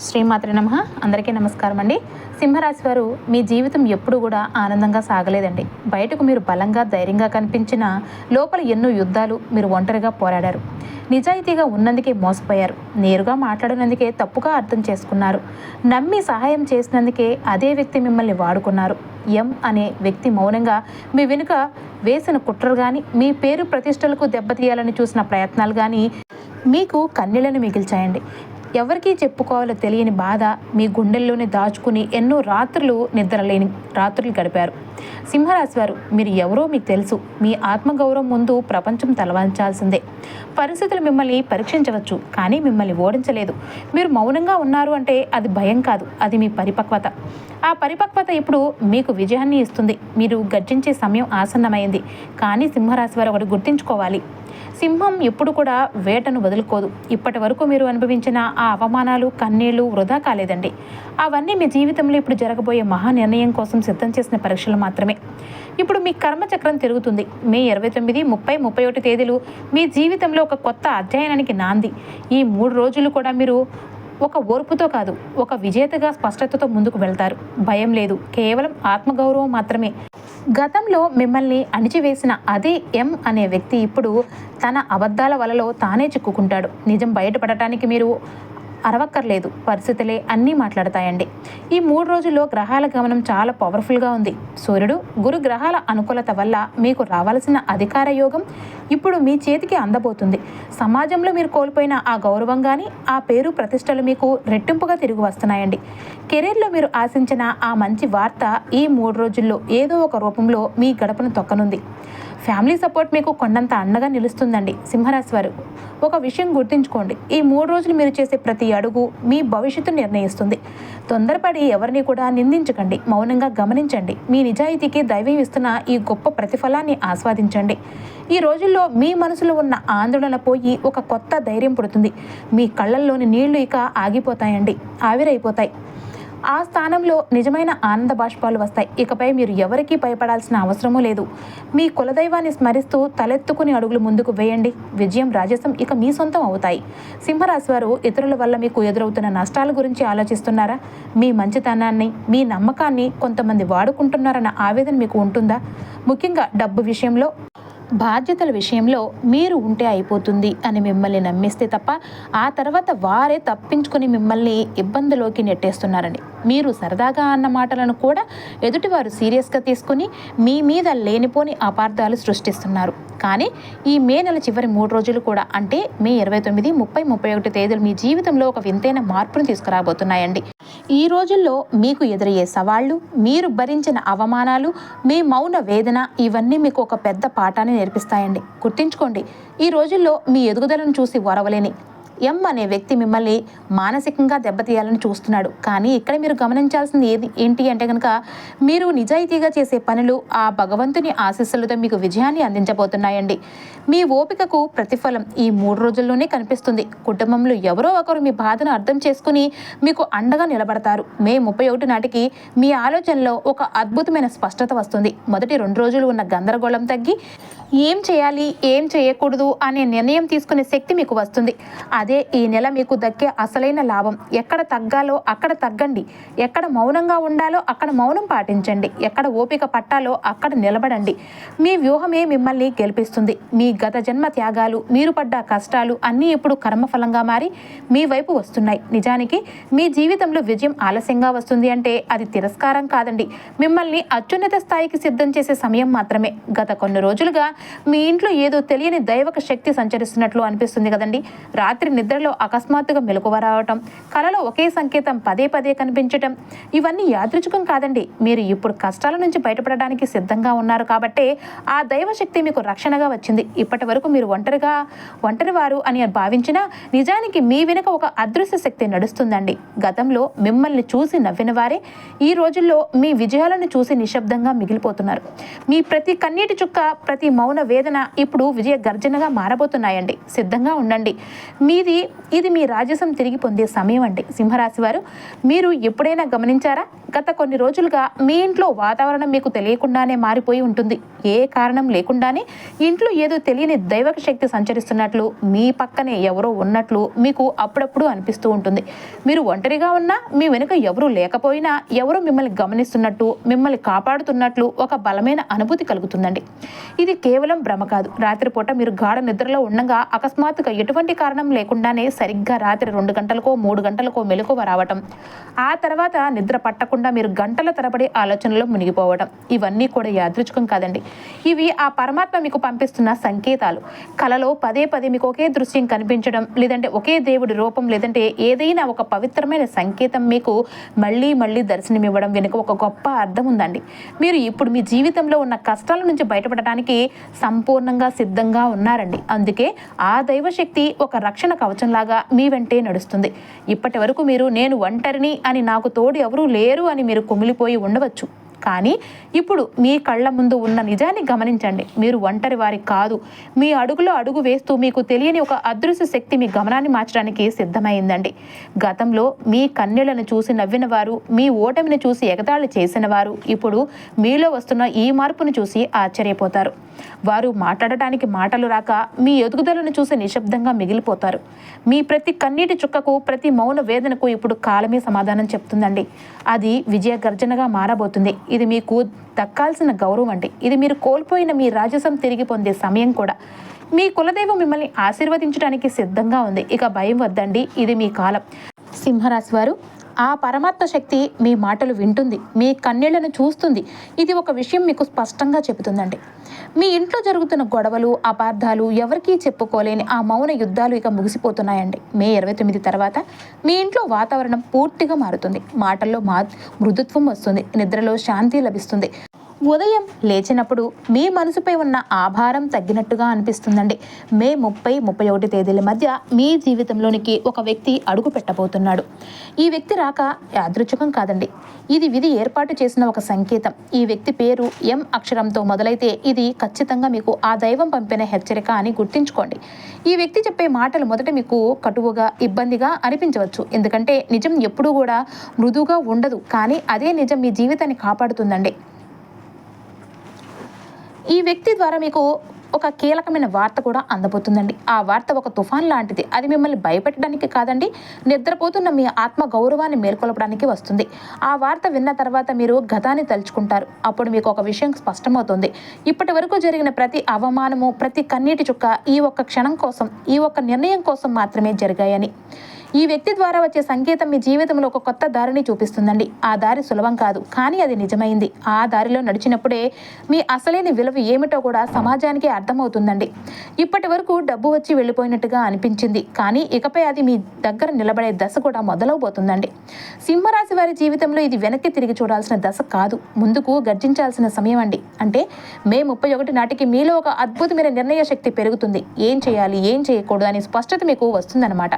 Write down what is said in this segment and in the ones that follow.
శ్రీమాత్రే నమః. అందరికీ నమస్కారం అండి. సింహరాశి వారు, మీ జీవితం ఎప్పుడు కూడా ఆనందంగా సాగలేదండి. బయటకు మీరు బలంగా ధైర్యంగా కనిపించిన లోపల ఎన్నో యుద్ధాలు మీరు ఒంటరిగా పోరాడారు. నిజాయితీగా ఉన్నందుకే మోసపోయారు. నేరుగా మాట్లాడినందుకే తప్పుగా అర్థం చేసుకున్నారు. నమ్మి సహాయం చేసినందుకే అదే వ్యక్తి మిమ్మల్ని వాడుకున్నారు. అనే వ్యక్తి మౌనంగా మీ వెనుక వేసిన కుట్రలు కానీ, మీ పేరు ప్రతిష్టలకు దెబ్బతీయాలని చూసిన ప్రయత్నాలు కానీ మీకు కన్నీళ్లను మిగిల్చాయండి. ఎవరికీ చెప్పుకోవాలో తెలియని బాధ మీ గుండెల్లోనే దాచుకుని ఎన్నో నిద్రలేని రాత్రులు గడిపారు. సింహరాశి వారు, మీరు ఎవరో మీకు తెలుసు. మీ ఆత్మగౌరవం ముందు ప్రపంచం తలవంచాల్సిందే. పరిస్థితులు మిమ్మల్ని పరీక్షించవచ్చు, కానీ మిమ్మల్ని ఓడించలేదు. మీరు మౌనంగా ఉన్నారు అంటే అది భయం కాదు, అది మీ పరిపక్వత. ఆ పరిపక్వత ఇప్పుడు మీకు విజయాన్ని ఇస్తుంది. మీరు గర్జించే సమయం ఆసన్నమైంది. కానీ సింహరాశి వారు ఒకటి గుర్తుంచుకోవాలి, సింహం ఎప్పుడు కూడా వేటను వదులుకోదు. ఇప్పటి వరకు మీరు అనుభవించిన ఆ అవమానాలు, కన్నీళ్లు వృధా కాలేదండి. అవన్నీ మీ జీవితంలో ఇప్పుడు జరగబోయే మహా నిర్ణయం కోసం సిద్ధం చేసిన పరీక్షలు మాత్రమే. ఇప్పుడు మీ కర్మచక్రం తిరుగుతుంది. మే 29, 30, 31 తేదీలు మీ జీవితంలో ఒక కొత్త అధ్యయనానికి నాంది. ఈ 3 రోజులు కూడా మీరు ఒక ఓర్పుతో కాదు, ఒక విజేతగా స్పష్టతతో ముందుకు వెళ్తారు. భయం లేదు, కేవలం ఆత్మగౌరవం మాత్రమే. గతంలో మిమ్మల్ని అణిచివేసిన అదే అనే వ్యక్తి ఇప్పుడు తన అబద్ధాల వలలో తానే చిక్కుకుంటాడు. నిజం బయటపడటానికి మీరు అరవక్కర్లేదు, పరిస్థితులే అన్నీ మాట్లాడతాయండి. ఈ 3 రోజుల్లో గ్రహాల గమనం చాలా పవర్ఫుల్గా ఉంది. సూర్యుడు, గురు గ్రహాల అనుకూలత వల్ల మీకు రావాల్సిన అధికార యోగం ఇప్పుడు మీ చేతికి అందబోతుంది. సమాజంలో మీరు కోల్పోయిన ఆ గౌరవం కానీ, ఆ పేరు ప్రతిష్టలు మీకు రెట్టింపుగా తిరిగి వస్తున్నాయండి. కెరీర్లో మీరు ఆశించిన ఆ మంచి వార్త ఈ 3 రోజుల్లో ఏదో ఒక రూపంలో మీ గడపను తొక్కనుంది. ఫ్యామిలీ సపోర్ట్ మీకు కొండంత అండగా నిలుస్తుందండి. సింహరాశి వారు, ఒక విషయం గుర్తుంచుకోండి, ఈ 3 రోజులు మీరు చేసే ప్రతి అడుగు మీ భవిష్యత్తు నిర్ణయిస్తుంది. తొందరపడి ఎవరిని కూడా నిందించకండి, మౌనంగా గమనించండి. మీ నిజాయితీకి దైవం ఇస్తున్న ఈ గొప్ప ప్రతిఫలాన్ని ఆస్వాదించండి. ఈ రోజుల్లో మీ మనసులో ఉన్న ఆందోళన పోయి ఒక కొత్త ధైర్యం పుడుతుంది. మీ కళ్ళల్లోని నీళ్లు ఇక ఆగిపోతాయండి, ఆవిరైపోతాయి. ఆ స్థానంలో నిజమైన ఆనంద బాష్పాలు వస్తాయి. ఇకపై మీరు ఎవరికీ భయపడాల్సిన అవసరమూ లేదు. మీ కులదైవాన్ని స్మరిస్తూ తలెత్తుకుని అడుగులు ముందుకు వేయండి. విజయం, రాజసం ఇక మీ సొంతం అవుతాయి. సింహరాశి వారు, ఇతరుల వల్ల మీకు ఎదురవుతున్న నష్టాల గురించి ఆలోచిస్తున్నారా? మీ మంచితనాన్ని, మీ నమ్మకాన్ని కొంతమంది వాడుకుంటున్నారన్న ఆవేదన మీకు ఉంటుందా? ముఖ్యంగా డబ్బు విషయంలో, బాధ్యతల విషయంలో మీరు ఉంటే అయిపోతుంది అని మిమ్మల్ని నమ్మిస్తే తప్ప ఆ తర్వాత వారే తప్పించుకొని మిమ్మల్ని ఇబ్బందిలోకి నెట్టేస్తున్నారండి. మీరు సరదాగా అన్న మాటలను కూడా ఎదుటివారు సీరియస్గా తీసుకుని మీ మీద లేనిపోని అపార్థాలు సృష్టిస్తున్నారు. కానీ ఈ మే నెల చివరి 3 రోజులు కూడా, అంటే మే 29, 30, 31 తేదీలు మీ జీవితంలో ఒక వింతైన మార్పును తీసుకురాబోతున్నాయండి. ఈ రోజుల్లో మీకు ఎదురయ్యే సవాళ్లు, మీరు భరించిన అవమానాలు, మీ మౌన వేదన ఇవన్నీ మీకు ఒక పెద్ద పాఠాన్ని నేర్పిస్తాయండి. గుర్తుంచుకోండి, ఈ రోజుల్లో మీ ఎదుగుదలను చూసి ఓరవలేని అనే వ్యక్తి మిమ్మల్ని మానసికంగా దెబ్బతీయాలని చూస్తున్నాడు. కానీ ఇక్కడ మీరు గమనించాల్సింది ఏంటి అంటే కనుక, మీరు నిజాయితీగా చేసే పనులు ఆ భగవంతుని ఆశీస్సులతో మీకు విజయాన్ని అందించబోతున్నాయండి. మీ ఓపికకు ప్రతిఫలం ఈ 3 రోజుల్లోనే కనిపిస్తుంది. కుటుంబంలో ఎవరో ఒకరు మీ బాధను అర్థం చేసుకుని మీకు అండగా నిలబడతారు. మే 31 నాటికి మీ ఆలోచనలో ఒక అద్భుతమైన స్పష్టత వస్తుంది. మొదటి 2 రోజులు ఉన్న గందరగోళం తగ్గి ఏం చేయాలి, ఏం చేయకూడదు అనే నిర్ణయం తీసుకునే శక్తి మీకు వస్తుంది. అదే ఈ నెల మీకు దక్కే అసలైన లాభం. ఎక్కడ తగ్గాలో అక్కడ తగ్గండి, ఎక్కడ మౌనంగా ఉండాలో అక్కడ మౌనం పాటించండి, ఎక్కడ ఓపిక పట్టాలో అక్కడ నిలబడండి. మీ వ్యూహమే మిమ్మల్ని గెలిపిస్తుంది. మీ గత జన్మ త్యాగాలు, మీరు పడ్డ కష్టాలు అన్నీ ఇప్పుడు కర్మఫలంగా మారి మీ వైపు వస్తున్నాయి. నిజానికి మీ జీవితంలో విజయం ఆలస్యంగా వస్తుంది అంటే అది తిరస్కారం కాదండి, మిమ్మల్ని అత్యున్నత స్థాయికి సిద్ధం చేసే సమయం మాత్రమే. గత కొన్ని రోజులుగా మీ ఇంట్లో ఏదో తెలియని దైవక శక్తి సంచరిస్తున్నట్లు అనిపిస్తుంది కదండి. రాత్రి నిద్రలో అకస్మాత్తుగా మెలకువ రావటం, కలలో ఒకే సంకేతం పదే పదే కనిపించటం, ఇవన్నీ యాదృచ్ఛికం కాదండి. మీరు ఇప్పుడు కష్టాల నుంచి బయటపడడానికి సిద్ధంగా ఉన్నారు కాబట్టే ఆ దైవశక్తి మీకు రక్షణగా వచ్చింది. ఇప్పటి వరకు మీరు ఒంటరివారు అని భావించినా నిజానికి మీ వెనుక ఒక అదృశ్య శక్తి నడుస్తుందండి. గతంలో మిమ్మల్ని చూసి నవ్విన వారే ఈ రోజుల్లో మీ విజయాలను చూసి నిశ్శబ్దంగా మిగిలిపోతున్నారు. మీ ప్రతి కన్నీటి చుక్క, ప్రతి మౌన మౌన వేదన ఇప్పుడు విజయ గర్జనగా మారబోతున్నాయండి. సిద్ధంగా ఉండండి. ఇది మీ రాజసం తిరిగి పొందే సమయం అండి. సింహరాశి వారు, మీరు ఎప్పుడైనా గమనించారా? గత కొన్ని రోజులుగా మీ ఇంట్లో వాతావరణం మీకు తెలియకుండానే మారిపోయి ఉంటుంది. ఏ కారణం లేకుండానే ఇంట్లో ఏదో తెలియని దైవక శక్తి సంచరిస్తున్నట్లు, మీ పక్కనే ఎవరో ఉన్నట్లు మీకు అప్పుడప్పుడు అనిపిస్తూ ఉంటుంది. మీరు ఒంటరిగా ఉన్నా, మీ వెనుక ఎవరూ లేకపోయినా ఎవరో మిమ్మల్ని గమనిస్తున్నట్టు, మిమ్మల్ని కాపాడుతున్నట్లు ఒక బలమైన అనుభూతి కలుగుతుందండి. ఇది కేవలం భ్రమ కాదు. రాత్రిపూట మీరు గాఢ నిద్రలో ఉండగా అకస్మాత్తుగా ఎటువంటి కారణం లేకుండానే సరిగ్గా రాత్రి 2 గంటలకో 3 గంటలకో మెలకువ రావటం, ఆ తర్వాత నిద్ర పట్టకుండా మీరు గంటల తరబడి ఆలోచనలో మునిగిపోవడం, ఇవన్నీ కూడా యాదృచ్ఛికం కాదండి. ఇవి ఆ పరమాత్మ మీకు పంపిస్తున్న సంకేతాలు. కలలో పదే పదే మీకు ఒకే దృశ్యం కనిపించడం, లేదంటే ఒకే దేవుడి రూపం, లేదంటే ఏదైనా ఒక పవిత్రమైన సంకేతం మీకు మళ్ళీ మళ్ళీ దర్శనమివ్వడం వెనుక ఒక గొప్ప అర్థం ఉందండి. మీరు ఇప్పుడు మీ జీవితంలో ఉన్న కష్టాల నుంచి బయటపడటానికి సంపూర్ణంగా సిద్ధంగా ఉన్నారండి. అందుకే ఆ దైవశక్తి ఒక రక్షణ కవచంలాగా మీ వెంటే నడుస్తుంది. ఇప్పటి వరకు మీరు నేను ఒంటరిని అని, నాకు తోడు ఎవరూ లేరు అని మీరు కుమిలిపోయి ఉండవచ్చు. కానీ ఇప్పుడు మీ కళ్ళ ముందు ఉన్న నిజాన్ని గమనించండి. మీరు ఒంటరి వారి కాదు. మీ అడుగులో అడుగు వేస్తూ మీకు తెలియని ఒక అదృశ్య శక్తి మీ గమనాన్ని మార్చడానికి సిద్ధమైందండి. గతంలో మీ కన్నీళ్లను చూసి నవ్విన వారు, మీ ఓటమిని చూసి ఎగతాళి చేసిన వారు ఇప్పుడు మీలో వస్తున్న ఈ మార్పును చూసి ఆశ్చర్యపోతారు. వారు మాట్లాడటానికి మాటలు రాక మీ ఎదుగుదలను చూసి నిశ్శబ్దంగా మిగిలిపోతారు. మీ ప్రతి కన్నీటి చుక్కకు, ప్రతి మౌన వేదనకు ఇప్పుడు కాలమే సమాధానం చెప్తుందండి. అది విజయ గర్జనగా మారబోతుంది. ఇది మీకు దక్కాల్సిన గౌరవం అండి. ఇది మీరు కోల్పోయిన మీ రాజసం తిరిగి పొందే సమయం కూడా. మీ కులదైవం మిమ్మల్ని ఆశీర్వదించడానికి సిద్ధంగా ఉంది. ఇక భయం వద్దండి, ఇది మీ కాలం. సింహరాశి వారు, ఆ పరమాత్మ శక్తి మీ మాటలు వింటుంది, మీ కన్నీళ్లను చూస్తుంది. ఇది ఒక విషయం మీకు స్పష్టంగా చెబుతుందండి. మీ ఇంట్లో జరుగుతున్న గొడవలు, అపార్థాలు, ఎవరికీ చెప్పుకోలేని ఆ మౌన యుద్ధాలు ఇక ముగిసిపోతున్నాయండి. మే 29 తర్వాత మీ ఇంట్లో వాతావరణం పూర్తిగా మారుతుంది. మాటల్లో మృదుత్వం వస్తుంది, నిద్రలో శాంతి లభిస్తుంది. ఉదయం లేచినప్పుడు మీ మనసుపై ఉన్న ఆభారం తగ్గినట్టుగా అనిపిస్తుందండి. మే 30-31 తేదీల మధ్య మీ జీవితంలోనికి ఒక వ్యక్తి అడుగు పెట్టబోతున్నాడు. ఈ వ్యక్తి రాక యాదృచ్ఛికం కాదండి. ఇది విధి ఏర్పాటు చేసిన ఒక సంకేతం. ఈ వ్యక్తి పేరు ఎం అక్షరంతో మొదలైతే ఇది ఖచ్చితంగా మీకు ఆ దైవం పంపిన హెచ్చరిక అని గుర్తుంచుకోండి. ఈ వ్యక్తి చెప్పే మాటలు మొదట మీకు కటువుగా, ఇబ్బందిగా అనిపించవచ్చు. ఎందుకంటే నిజం ఎప్పుడూ కూడా మృదువుగా ఉండదు, కానీ అదే నిజం మీ జీవితాన్ని కాపాడుతుందండి. ఈ వ్యక్తి ద్వారా మీకు ఒక కీలకమైన వార్త కూడా అందబోతుందండి. ఆ వార్త ఒక తుఫాన్ లాంటిది. అది మిమ్మల్ని భయపెట్టడానికి కాదండి, నిద్రపోతున్న మీ ఆత్మ గౌరవాన్ని మేల్కొల్పడానికి వస్తుంది. ఆ వార్త విన్న తర్వాత మీరు గతాన్ని తలుచుకుంటారు. అప్పుడు మీకు ఒక విషయం స్పష్టమవుతుంది. ఇప్పటి వరకు జరిగిన ప్రతి అవమానము, ప్రతి కన్నీటి చుక్క ఈ ఒక్క క్షణం కోసం, ఈ ఒక్క నిర్ణయం కోసం మాత్రమే జరిగాయని. ఈ వ్యక్తి ద్వారా వచ్చే సంకేతం మీ జీవితంలో ఒక కొత్త దారిని చూపిస్తుందండి. ఆ దారి సులభం కాదు, కానీ అది నిజమైంది. ఆ దారిలో నడిచినప్పుడే మీ అసలైన విలువ ఏమిటో కూడా సమాజానికి అర్థమవుతుందండి. ఇప్పటి వరకు డబ్బు వచ్చి వెళ్ళిపోయినట్టుగా అనిపించింది, కానీ ఇకపై అది మీ దగ్గర నిలబడే దశ కూడా మొదలవబోతుందండి. సింహరాశి వారి జీవితంలో ఇది వెనక్కి తిరిగి చూడాల్సిన దశ కాదు, ముందుకు గర్జించాల్సిన సమయం అండి. అంటే మే 31 నాటికి మీలో ఒక అద్భుతమైన నిర్ణయ శక్తి పెరుగుతుంది. ఏం చేయాలి, ఏం చేయకూడదు అనే స్పష్టత మీకు వస్తుందన్నమాట.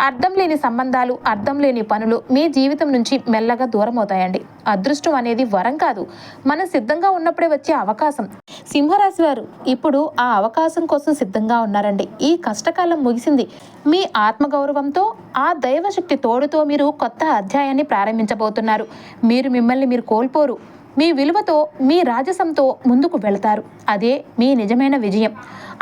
అర్థం లేని సంబంధాలు, అర్థం లేని పనులు మీ జీవితం నుంచి మెల్లగా దూరం అవుతాయండి. అదృష్టం అనేది వరం కాదు, మనం సిద్ధంగా ఉన్నప్పుడే వచ్చే అవకాశం. సింహరాశి వారు ఇప్పుడు ఆ అవకాశం కోసం సిద్ధంగా ఉన్నారండి. ఈ కష్టకాలం ముగిసింది. మీ ఆత్మగౌరవంతో, ఆ దైవశక్తి తోడుతో మీరు కొత్త అధ్యాయాన్ని ప్రారంభించబోతున్నారు. మిమ్మల్ని మీరు కోల్పోరు. మీ విలువతో, మీ రాజసంతో ముందుకు వెళతారు. అదే మీ నిజమైన విజయం.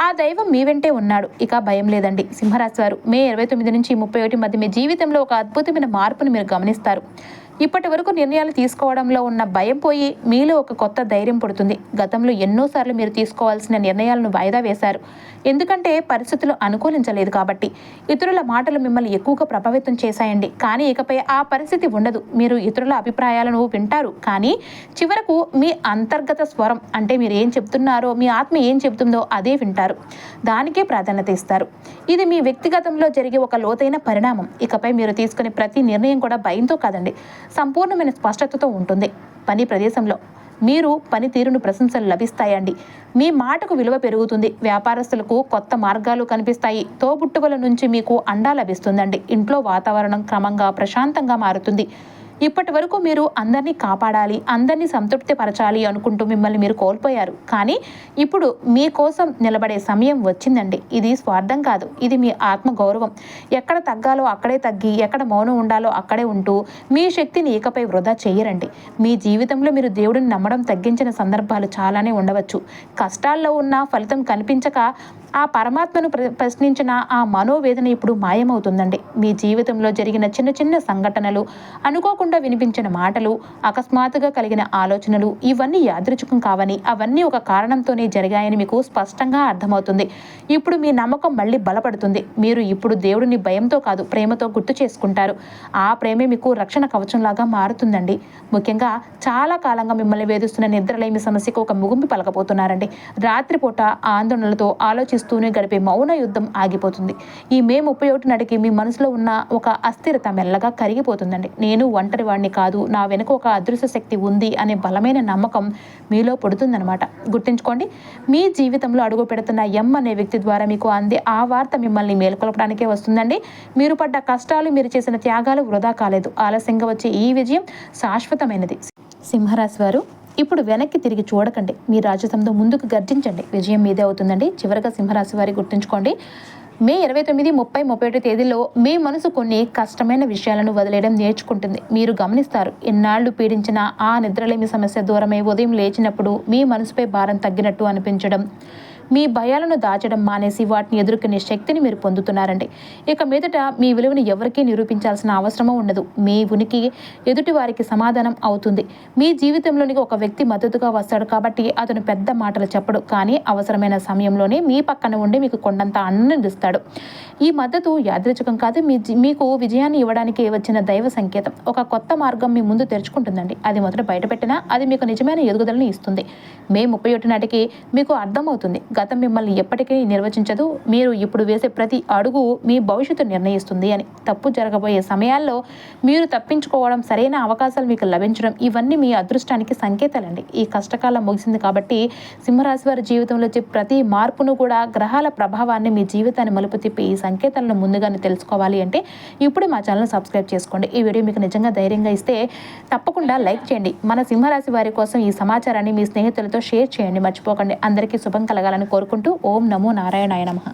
ఆ దైవం మీ వెంటే ఉన్నాడు. ఇక భయం లేదండి. సింహరాశి వారు, మే 29 నుంచి 31 మధ్య మీ జీవితంలో ఒక అద్భుతమైన మార్పును మీరు గమనిస్తారు. ఇప్పటి వరకు నిర్ణయాలు తీసుకోవడంలో ఉన్న భయం పోయి మీలో ఒక కొత్త ధైర్యం పుడుతుంది. గతంలో ఎన్నోసార్లు మీరు తీసుకోవాల్సిన నిర్ణయాలను వాయిదా వేశారు, ఎందుకంటే పరిస్థితులు అనుకూలించలేదు కాబట్టి. ఇతరుల మాటలు మిమ్మల్ని ఎక్కువగా ప్రభావితం చేశాయండి. కానీ ఇకపై ఆ పరిస్థితి ఉండదు. మీరు ఇతరుల అభిప్రాయాలను వింటారు, కానీ చివరకు మీ అంతర్గత స్వరం, అంటే మీరు ఏం చెప్తున్నారో, మీ ఆత్మ ఏం చెబుతుందో అదే వింటారు, దానికే ప్రాధాన్యత ఇస్తారు. ఇది మీ వ్యక్తిగతంలో జరిగే ఒక లోతైన పరిణామం. ఇకపై మీరు తీసుకునే ప్రతి నిర్ణయం కూడా భయంతో కాదండి, సంపూర్ణమైన స్పష్టతతో ఉంటుంది. పని ప్రదేశంలో మీరు పనితీరును ప్రశంసలు లభిస్తాయండి. మీ మాటకు విలువ పెరుగుతుంది. వ్యాపారస్తులకు కొత్త మార్గాలు కనిపిస్తాయి. తోబుట్టువుల నుంచి మీకు అండా లభిస్తుందండి. ఇంట్లో వాతావరణం క్రమంగా ప్రశాంతంగా మారుతుంది. ఇప్పటి వరకు మీరు అందరినీ కాపాడాలి, అందరినీ సంతృప్తి పరచాలి అనుకుంటూ మిమ్మల్ని మీరు కోల్పోయారు. కానీ ఇప్పుడు మీకోసం నిలబడే సమయం వచ్చిందండి. ఇది స్వార్థం కాదు, ఇది మీ ఆత్మ గౌరవం. ఎక్కడ తగ్గాలో అక్కడే తగ్గి, ఎక్కడ మౌనం ఉండాలో అక్కడే ఉంటూ మీ శక్తిని ఇకపై వృధా చేయరండి. మీ జీవితంలో మీరు దేవుడిని నమ్మడం తగ్గించిన సందర్భాలు చాలానే ఉండవచ్చు. కష్టాల్లో ఉన్న ఫలితం కనిపించక ఆ పరమాత్మను ప్రశ్నించిన ఆ మనోవేదన ఇప్పుడు మాయమవుతుందండి. మీ జీవితంలో జరిగిన చిన్న చిన్న సంఘటనలు, అనుకోకుండా వినిపించిన మాటలు, అకస్మాత్తుగా కలిగిన ఆలోచనలు ఇవన్నీ యాదృచ్ఛికం కావని, అవన్నీ ఒక కారణంతోనే జరిగాయని మీకు స్పష్టంగా అర్థమవుతుంది. ఇప్పుడు మీ నమ్మకం మళ్ళీ బలపడుతుంది. మీరు ఇప్పుడు దేవుడిని భయంతో కాదు, ప్రేమతో గుర్తు చేసుకుంటారు. ఆ ప్రేమే మీకు రక్షణ కవచంలాగా మారుతుందండి. ముఖ్యంగా చాలా కాలంగా మిమ్మల్ని వేధిస్తున్న నిద్రలేమి సమస్యకు ఒక ముగింపు పలకబోతున్నారండి. రాత్రిపూట ఆందోళనలతో ఆలోచిస్తూనే గడిపే మౌన యుద్ధం ఆగిపోతుంది. ఈ మే 31 నాటికి మీ మనసులో ఉన్న ఒక అస్థిరత మెల్లగా కరిగిపోతుందండి. నేను ఒంటరి వాడిని కాదు, నా వెనుక ఒక అదృశ్య శక్తి ఉంది అనే బలమైన నమ్మకం మీలో పుడుతుందన్నమాట. గుర్తుంచుకోండి, మీ జీవితంలో అడుగు పెడుతున్న ఎం అనే వ్యక్తి ద్వారా మీకు అందే ఆ వార్త మిమ్మల్ని మేల్కొల్పడానికే వస్తుందండి. మీరు పడ్డ కష్టాలు, మీరు చేసిన త్యాగాలు వృధా కాలేదు. ఆలస్యంగా వచ్చే ఈ విజయం శాశ్వతమైనది. సింహరాశి వారు, ఇప్పుడు వెనక్కి తిరిగి చూడకండి. మీ రాజసంతో ముందుకు గర్జించండి. విజయం మీదే అవుతుందండి. చివరగా సింహరాశి వారి గుర్తుంచుకోండి, మే 29, 30, 31 తేదీలో మీ మనసు కొన్ని కష్టమైన విషయాలను వదిలేయడం నేర్చుకుంటుంది. మీరు గమనిస్తారు, ఎన్నాళ్ళు పీడించిన ఆ నిద్రలేమి సమస్య దూరమై ఉదయం లేచినప్పుడు మీ మనసుపై భారం తగ్గినట్టు అనిపించడం, మీ భయాలను దాచడం మానేసి వాటిని ఎదుర్కొనే శక్తిని మీరు పొందుతున్నారండి. ఇక మీదట మీ విలువను ఎవరికీ నిరూపించాల్సిన అవసరమూ ఉండదు. మీ ఉనికి ఎదుటి వారికి సమాధానం అవుతుంది. మీ జీవితంలోనికి ఒక వ్యక్తి మద్దతుగా వస్తాడు కాబట్టి అతను పెద్ద మాటలు చెప్పడు, కానీ అవసరమైన సమయంలోనే మీ పక్కన ఉండి మీకు కొండంత ఆనందిస్తాడు. ఈ మద్దతు యాదృచ్ఛికం కాదు, మీకు విజయాన్ని ఇవ్వడానికి వచ్చిన దైవ సంకేతం. ఒక కొత్త మార్గం మీ ముందు తెరుచుకుంటుందండి. అది మొదట బయటపెట్టినా అది మీకు నిజమైన ఎదుగుదలను ఇస్తుంది. మే 31 నాటికి మీకు అర్థమవుతుంది, గతం మిమ్మల్ని ఎప్పటికీ నిర్వచించదు. మీరు ఇప్పుడు వేసే ప్రతి అడుగు మీ భవిష్యత్తు నిర్ణయిస్తుంది అని. తప్పు జరగబోయే సమయాల్లో మీరు తప్పించుకోవడం, సరైన అవకాశాలు మీకు లభించడం ఇవన్నీ మీ అదృష్టానికి సంకేతాలండి. ఈ కష్టకాలం ముగిసింది కాబట్టి సింహరాశి వారి జీవితంలో వచ్చే ప్రతి మార్పును కూడా గ్రహాల ప్రభావాన్ని మీ జీవితాన్ని మలుపు తిప్పి ఈ సంకేతాలను ముందుగానే తెలుసుకోవాలి అంటే ఇప్పుడు మా ఛానల్ సబ్స్క్రైబ్ చేసుకోండి. ఈ వీడియో మీకు నిజంగా ధైర్యంగా ఇస్తే తప్పకుండా లైక్ చేయండి. మన సింహరాశి వారి కోసం ఈ సమాచారాన్ని మీ స్నేహితులతో షేర్ చేయండి. మర్చిపోకండి. అందరికీ శుభం కలగాలని కోరుకుంటూ ఓం నమో నారాయణాయ నమః.